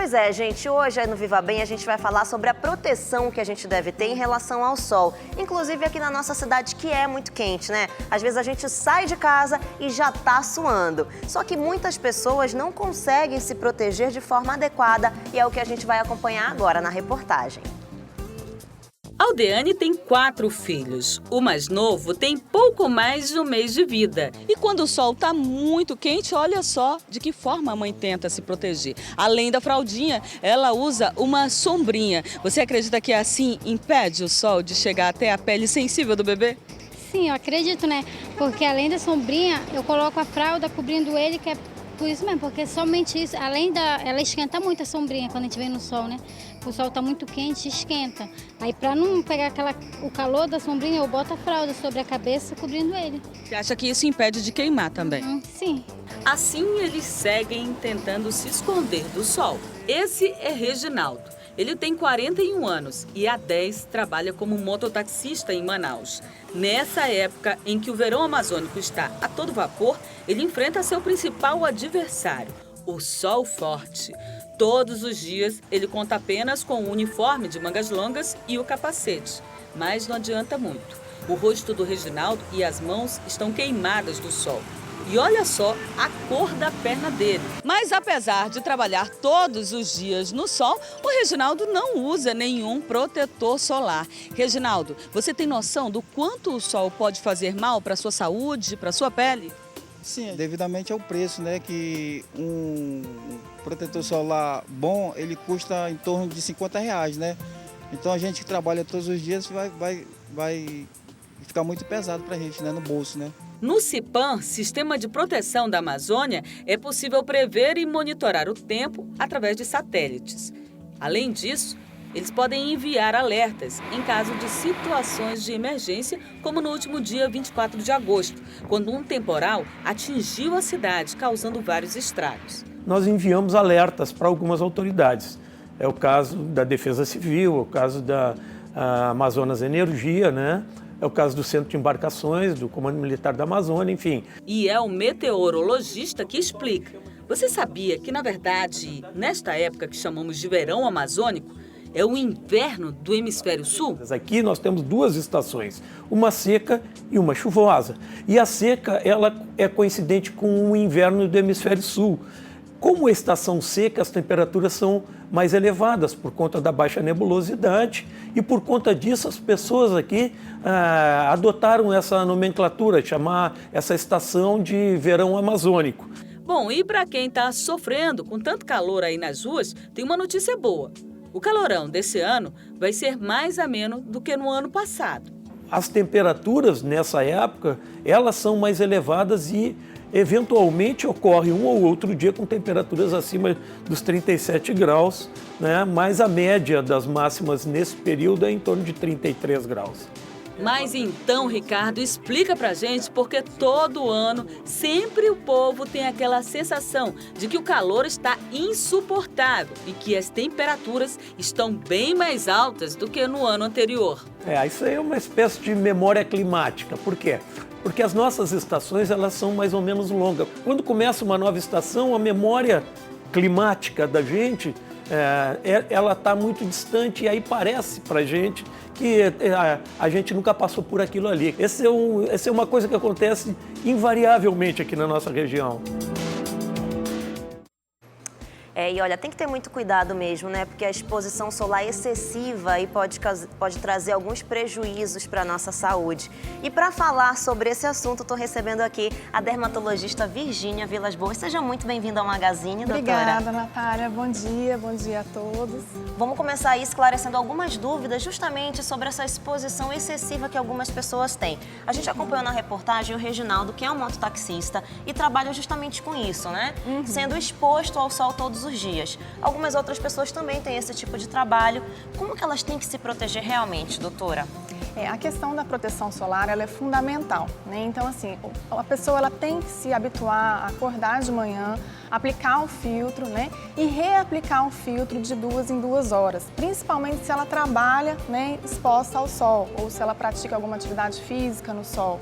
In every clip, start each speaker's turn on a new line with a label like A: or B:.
A: Pois é, gente, hoje aí no Viva Bem a gente vai falar sobre a proteção que a gente deve ter em relação ao sol. Inclusive aqui na nossa cidade, que é muito quente, né? Às vezes a gente sai de casa e já tá suando. Só que muitas pessoas não conseguem se proteger de forma adequada e é o que a gente vai acompanhar agora na reportagem.
B: Aldeane tem 4 filhos. O mais novo tem pouco mais de um mês de vida.
C: E quando o sol está muito quente, olha só de que forma a mãe tenta se proteger. Além da fraldinha, ela usa uma sombrinha. Você acredita que assim impede o sol de chegar até a pele sensível do bebê?
D: Sim, eu acredito, né? Porque além da sombrinha, eu coloco a fralda cobrindo ele, que é por isso mesmo, porque somente isso, ela esquenta muito a sombrinha quando a gente vem no sol, né? O sol tá muito quente, esquenta. Aí para não pegar o calor da sombrinha, eu boto a fralda sobre a cabeça cobrindo ele.
C: Você acha que isso impede de queimar também?
D: Sim.
B: Assim eles seguem tentando se esconder do sol. Esse é Reginaldo. Ele tem 41 anos e há 10 trabalha como mototaxista em Manaus. Nessa época em que o verão amazônico está a todo vapor, ele enfrenta seu principal adversário, o sol forte. Todos os dias ele conta apenas com o uniforme de mangas longas e o capacete, mas não adianta muito. O rosto do Reginaldo e as mãos estão queimadas do sol. E olha só a cor da perna dele.
C: Mas apesar de trabalhar todos os dias no sol, o Reginaldo não usa nenhum protetor solar. Reginaldo, você tem noção do quanto o sol pode fazer mal para a sua saúde, para a sua pele?
E: Sim, devidamente ao preço, né? Que um protetor solar bom, ele custa em torno de R$50, né? Então a gente que trabalha todos os dias vai ficar muito pesado para a gente, né? No bolso, né?
B: No CIPAM, Sistema de Proteção da Amazônia, é possível prever e monitorar o tempo através de satélites. Além disso, eles podem enviar alertas em caso de situações de emergência, como no último dia 24 de agosto, quando um temporal atingiu a cidade, causando vários estragos.
F: Nós enviamos alertas para algumas autoridades. É o caso da Defesa Civil, é o caso da Amazonas Energia, né? É o caso do Centro de Embarcações, do Comando Militar da Amazônia, enfim.
B: E é o meteorologista que explica. Você sabia que, na verdade, nesta época que chamamos de verão amazônico, é o inverno do hemisfério sul?
F: Aqui nós temos 2 estações, uma seca e uma chuvosa. E a seca, ela é coincidente com o inverno do hemisfério sul. Como a estação seca, as temperaturas são mais elevadas por conta da baixa nebulosidade e por conta disso as pessoas aqui adotaram essa nomenclatura, chamar essa estação de verão amazônico.
B: Bom, e para quem está sofrendo com tanto calor aí nas ruas, tem uma notícia boa. O calorão desse ano vai ser mais ameno do que no ano passado.
F: As temperaturas nessa época, elas são mais elevadas e eventualmente ocorre um ou outro dia com temperaturas acima dos 37 graus, né? Mas a média das máximas nesse período é em torno de 33 graus.
B: Mas então, Ricardo, explica pra gente porque todo ano sempre o povo tem aquela sensação de que o calor está insuportável e que as temperaturas estão bem mais altas do que no ano anterior.
F: Isso aí é uma espécie de memória climática. Por quê? Porque as nossas estações, elas são mais ou menos longas. Quando começa uma nova estação, a memória climática da gente, ela está muito distante e aí parece para a gente que a gente nunca passou por aquilo ali. Essa é uma coisa que acontece invariavelmente aqui na nossa região.
A: E olha, tem que ter muito cuidado mesmo, né? Porque a exposição solar excessiva aí pode trazer alguns prejuízos para a nossa saúde. E para falar sobre esse assunto, estou recebendo aqui a dermatologista Virgínia Vilas Boas. Seja muito bem-vinda ao Magazine, doutora.
G: Obrigada, Natália. Bom dia a todos.
A: Vamos começar aí esclarecendo algumas dúvidas justamente sobre essa exposição excessiva que algumas pessoas têm. A gente acompanhou na reportagem o Reginaldo, que é um mototaxista e trabalha justamente com isso, né? Sendo exposto ao sol todos os dias. Algumas outras pessoas também têm esse tipo de trabalho. Como que elas têm que se proteger realmente, doutora?
G: A questão da proteção solar, ela é fundamental, né? Então, assim, a pessoa ela tem que se habituar a acordar de manhã, aplicar o filtro, né? E reaplicar o filtro de 2 em 2 horas, principalmente se ela trabalha, né, exposta ao sol ou se ela pratica alguma atividade física no sol.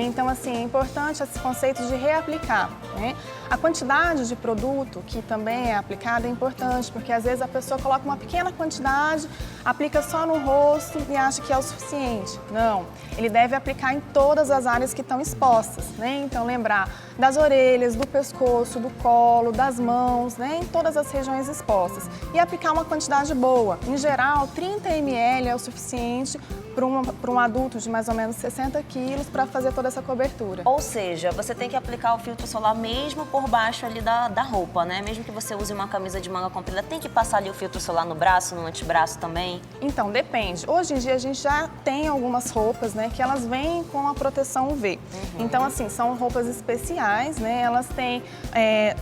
G: Então, assim, é importante esse conceito de reaplicar, né? A quantidade de produto que também é aplicada é importante, porque às vezes a pessoa coloca uma pequena quantidade, aplica só no rosto e acha que é o suficiente. Não, ele deve aplicar em todas as áreas que estão expostas, né? Então, lembrar das orelhas, do pescoço, do colo, das mãos, né? Em todas as regiões expostas. E aplicar uma quantidade boa. Em geral, 30 ml é o suficiente para um adulto de mais ou menos 60 quilos para fazer toda essa cobertura.
A: Ou seja, você tem que aplicar o filtro solar mesmo por baixo ali da roupa, né? Mesmo que você use uma camisa de manga comprida, tem que passar ali o filtro solar no braço, no antebraço também?
G: Então, depende. Hoje em dia a gente já tem algumas roupas, né, que elas vêm com a proteção UV. Então, assim, são roupas especiais, né? Elas têm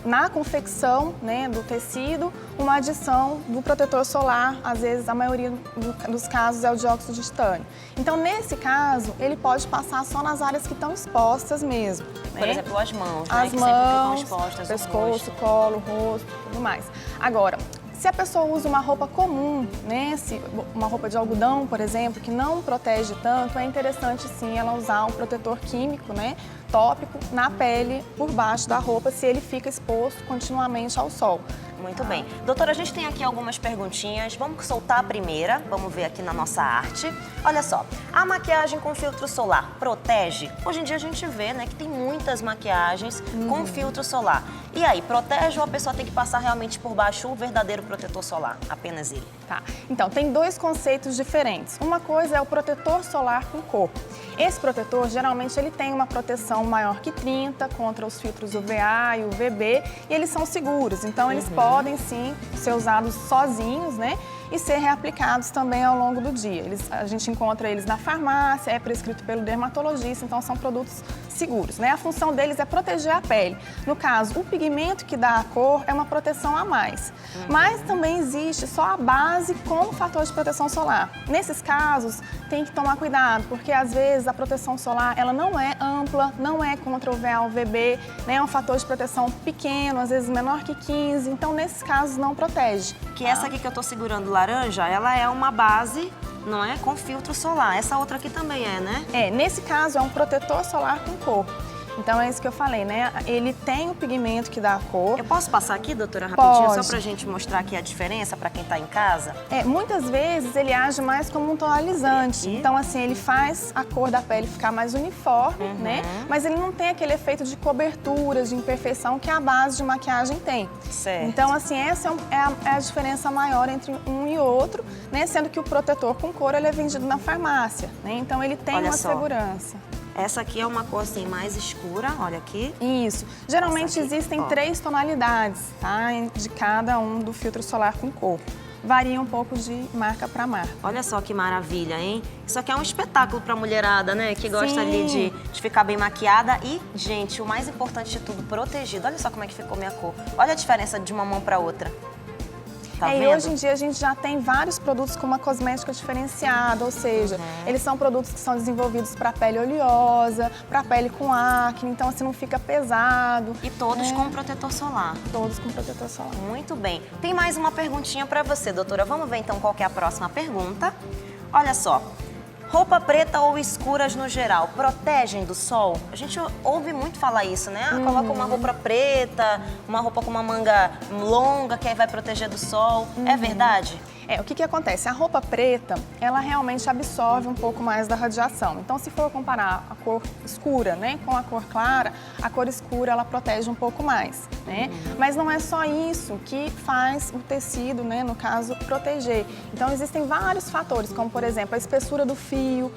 G: na confecção, né, do tecido, uma adição do protetor solar. Às vezes, a maioria dos casos é o dióxido de titânio. Então, nesse caso, ele pode passar só nas áreas que estão expostas mesmo.
A: Por
G: né?
A: exemplo, as mãos, né?
G: As
A: Que sempre ficam
G: mãos,
A: expostas, o
G: pescoço,
A: rosto.
G: colo, rosto, tudo mais. Agora, se a pessoa usa uma roupa comum, né, uma roupa de algodão, por exemplo, que não protege tanto, é interessante sim ela usar um protetor químico, né, tópico, na pele, por baixo da roupa, se ele fica exposto continuamente ao sol.
A: Muito bem. Doutora, a gente tem aqui algumas perguntinhas. Vamos soltar a primeira. Vamos ver aqui na nossa arte. Olha só, a maquiagem com filtro solar protege? Hoje em dia a gente vê, né, que tem muitas maquiagens com filtro solar. E aí, protege ou a pessoa tem que passar realmente por baixo o verdadeiro protetor solar? Apenas ele?
G: Tá. Então, tem dois conceitos diferentes. Uma coisa é o protetor solar com cor. Esse protetor, geralmente, ele tem uma proteção maior que 30 contra os filtros UVA e UVB e eles são seguros. Então, eles podem, sim, ser usados sozinhos, né? E ser reaplicados também ao longo do dia. A gente encontra eles na farmácia, é prescrito pelo dermatologista, então são produtos seguros, né? A função deles é proteger a pele. No caso, o pigmento que dá a cor é uma proteção a mais. Mas também existe só a base como fator de proteção solar. Nesses casos, tem que tomar cuidado, porque às vezes a proteção solar ela não é ampla, não é contra o UVA, UVB, né? É um fator de proteção pequeno, às vezes menor que 15, então nesses casos não protege.
A: Que essa aqui que eu tô segurando laranja, ela é uma base, não é? Com filtro solar. Essa outra aqui também é, né?
G: Nesse caso é um protetor solar com cor. Então é isso que eu falei, né? Ele tem o pigmento que dá a cor.
A: Eu posso passar aqui, doutora, rapidinho,
G: Pode.
A: só pra gente mostrar aqui a diferença pra quem tá em casa?
G: Muitas vezes ele age mais como um tonalizante. Então, assim, ele faz a cor da pele ficar mais uniforme, né? Mas ele não tem aquele efeito de cobertura, de imperfeição que a base de maquiagem tem.
A: Certo.
G: Então, assim, essa é a diferença maior entre um e outro, né? Sendo que o protetor com cor ele é vendido na farmácia, né? Então, ele tem
A: Olha
G: uma
A: só.
G: segurança.
A: Essa aqui é uma cor assim mais escura, olha aqui.
G: Isso. Geralmente
A: Essa aqui,
G: existem
A: ó.
G: 3 tonalidades, tá? De cada um do filtro solar com cor. Varia um pouco de marca para marca.
A: Olha só que maravilha, hein? Isso aqui é um espetáculo pra mulherada, né? Que gosta
G: Sim.
A: ali de ficar bem maquiada e, gente, o mais importante de tudo, protegido. Olha só como é que ficou minha cor. Olha a diferença de uma mão pra outra. Tá
G: E
A: vendo?
G: hoje em dia a gente já tem vários produtos com uma cosmética diferenciada, ou seja, eles são produtos que são desenvolvidos para pele oleosa, para pele com acne, então assim não fica pesado.
A: E todos com protetor solar.
G: Todos com protetor solar.
A: Muito bem. Tem mais uma perguntinha pra você, doutora. Vamos ver então qual que é a próxima pergunta. Olha só. Roupa preta ou escuras no geral, protegem do sol? A gente ouve muito falar isso, né? Ah, coloca uma roupa preta, uma roupa com uma manga longa que aí vai proteger do sol. É verdade?
G: O que acontece? A roupa preta, ela realmente absorve um pouco mais da radiação. Então, se for comparar a cor escura, né, com a cor clara, a cor escura, ela protege um pouco mais, né? Mas não é só isso que faz o tecido, né, no caso, proteger. Então, existem vários fatores, como, por exemplo, a espessura do fio,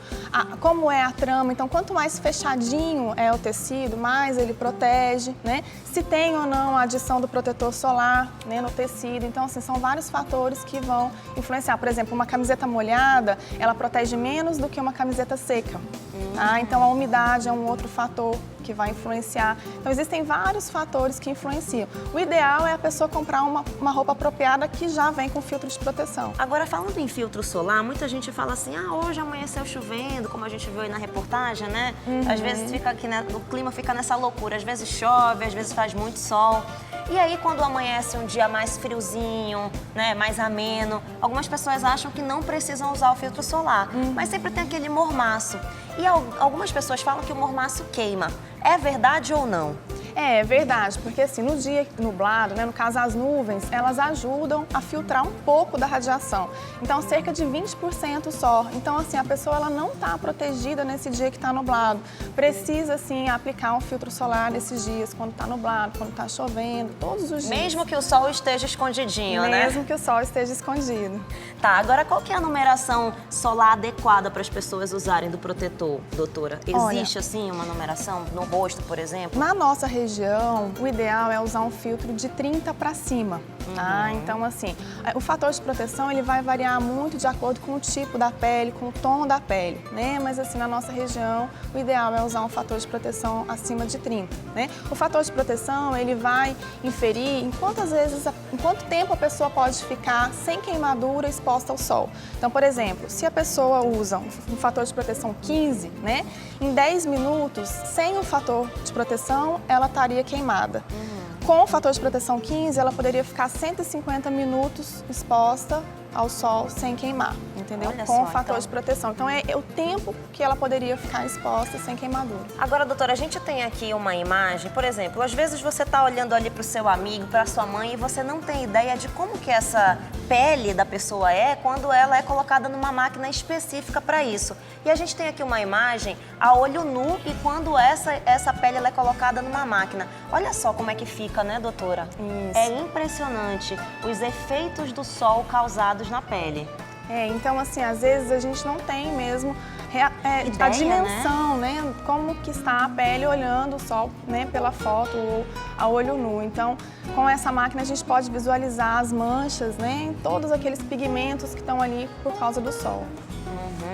G: como é a trama. Então, quanto mais fechadinho é o tecido, mais ele protege, né? Se tem ou não a adição do protetor solar, né, no tecido. Então, assim, são vários fatores que vão influenciar. Por exemplo, uma camiseta molhada, ela protege menos do que uma camiseta seca. Tá? Então, a umidade é um outro fator que vai influenciar. Então, existem vários fatores que influenciam. O ideal é a pessoa comprar uma roupa apropriada que já vem com filtro de proteção.
A: Agora, falando em filtro solar, muita gente fala assim, hoje amanheceu chovendo, como a gente viu aí na reportagem, né? Às vezes fica aqui, né, o clima fica nessa loucura, às vezes chove, às vezes faz muito sol. E aí, quando amanhece um dia mais friozinho, né, mais ameno, algumas pessoas acham que não precisam usar o filtro solar, mas sempre tem aquele mormaço. E algumas pessoas falam que o mormaço queima. É verdade ou não?
G: É verdade, porque assim, no dia nublado, né, no caso as nuvens, elas ajudam a filtrar um pouco da radiação. Então, cerca de 20% só. Então, assim, a pessoa ela não está protegida nesse dia que está nublado. Precisa, sim, aplicar um filtro solar nesses dias, quando está nublado, quando está chovendo, todos os dias.
A: Mesmo que o sol esteja escondidinho, né?
G: Mesmo que o sol esteja escondido.
A: Tá, agora qual que é a numeração solar adequada para as pessoas usarem do protetor, doutora? Existe, assim, uma numeração no rosto, por exemplo?
G: Na nossa região, o ideal é usar um filtro de 30 para cima, tá? Então, assim, o fator de proteção ele vai variar muito de acordo com o tipo da pele, com o tom da pele, né? Mas, assim, na nossa região, o ideal é usar um fator de proteção acima de 30, né? O fator de proteção, ele vai inferir em quanto tempo a pessoa pode ficar sem queimadura exposta ao sol. Então, por exemplo, se a pessoa usa um fator de proteção 15, né? Em 10 minutos, sem o fator de proteção, ela estaria queimada. Com o fator de proteção 15, ela poderia ficar 150 minutos exposta ao sol sem queimar, entendeu?
A: Olha
G: Com
A: só,
G: o fator
A: então.
G: de proteção. Então, é o tempo que ela poderia ficar exposta sem queimadura.
A: Agora, doutora, a gente tem aqui uma imagem, por exemplo, às vezes você está olhando ali para o seu amigo, para a sua mãe, e você não tem ideia de como que essa pele da pessoa é quando ela é colocada numa máquina específica para isso. E a gente tem aqui uma imagem a olho nu e quando essa pele ela é colocada numa máquina. Olha só como é que fica, né, doutora?
G: Isso.
A: É impressionante os efeitos do sol causados na pele.
G: Então, assim, às vezes a gente não tem mesmo a
A: Ideia,
G: dimensão, né? Como que está a pele olhando o sol, né? Pela foto ou a olho nu. Então, com essa máquina a gente pode visualizar as manchas, né? Todos aqueles pigmentos que estão ali por causa do sol.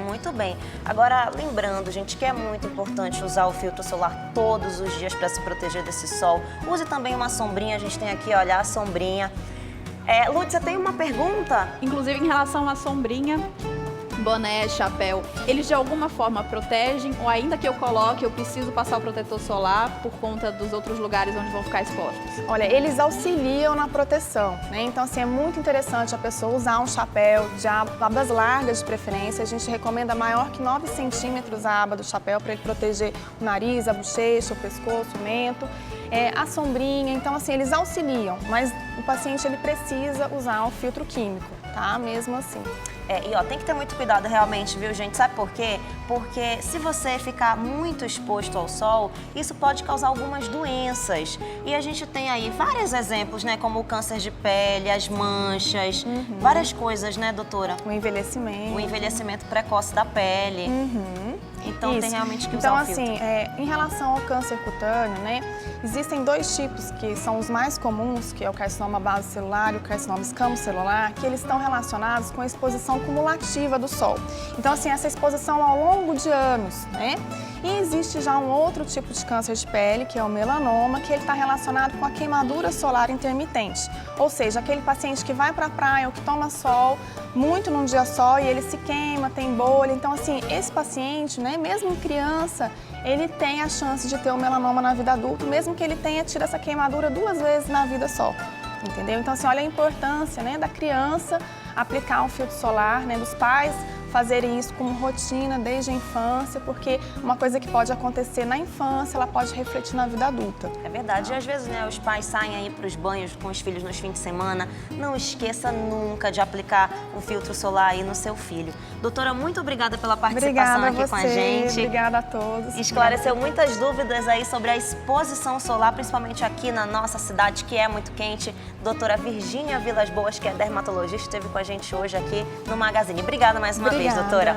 A: Muito bem. Agora, lembrando, gente, que é muito importante usar o filtro solar todos os dias para se proteger desse sol. Use também uma sombrinha, a gente tem aqui, olha, a sombrinha. Lúcia, tem uma pergunta?
H: Inclusive, em relação à sombrinha, boné, chapéu, eles de alguma forma protegem ou ainda que eu coloque, eu preciso passar o protetor solar por conta dos outros lugares onde vão ficar expostos?
G: Olha, eles auxiliam na proteção, né? Então, assim, é muito interessante a pessoa usar um chapéu de abas largas de preferência. A gente recomenda maior que 9 centímetros a aba do chapéu para ele proteger o nariz, a bochecha, o pescoço, o mento. A sombrinha, então, assim, eles auxiliam, mas o paciente ele precisa usar o filtro químico, tá? Mesmo assim.
A: E ó, tem que ter muito cuidado realmente, viu, gente? Sabe por quê? Porque se você ficar muito exposto ao sol, isso pode causar algumas doenças. E a gente tem aí vários exemplos, né? Como o câncer de pele, as manchas, várias coisas, né, doutora?
G: O envelhecimento.
A: O envelhecimento precoce da pele. Então
G: Isso.
A: tem realmente que
G: então,
A: usar o filtro.
G: Então, assim, em relação ao câncer cutâneo, né, existem 2 tipos que são os mais comuns, que é o carcinoma base celular e o carcinoma escamocelular, que eles estão relacionados com a exposição cumulativa do sol. Então, assim, essa exposição ao longo de anos, né? E existe já um outro tipo de câncer de pele, que é o melanoma, que ele está relacionado com a queimadura solar intermitente. Ou seja, aquele paciente que vai para a praia ou que toma sol muito num dia só e ele se queima, tem bolha. Então, assim, esse paciente, né, mesmo criança, ele tem a chance de ter o melanoma na vida adulta, mesmo que ele tenha tido essa queimadura 2 vezes na vida só. Entendeu? Então, assim, olha a importância, né, da criança aplicar um filtro solar, né, dos pais fazerem isso como rotina desde a infância, porque uma coisa que pode acontecer na infância, ela pode refletir na vida adulta.
A: É verdade. E às vezes, né, os pais saem aí para os banhos com os filhos nos fins de semana. Não esqueça nunca de aplicar o filtro solar aí no seu filho. Doutora, muito obrigada pela participação aqui com a gente.
G: Obrigada a todos.
A: Esclareceu muitas dúvidas aí sobre a exposição solar, principalmente aqui na nossa cidade, que é muito quente. Doutora Virgínia Vilas Boas, que é dermatologista, esteve com a gente hoje aqui no Magazine. Obrigada mais uma vez, doutora.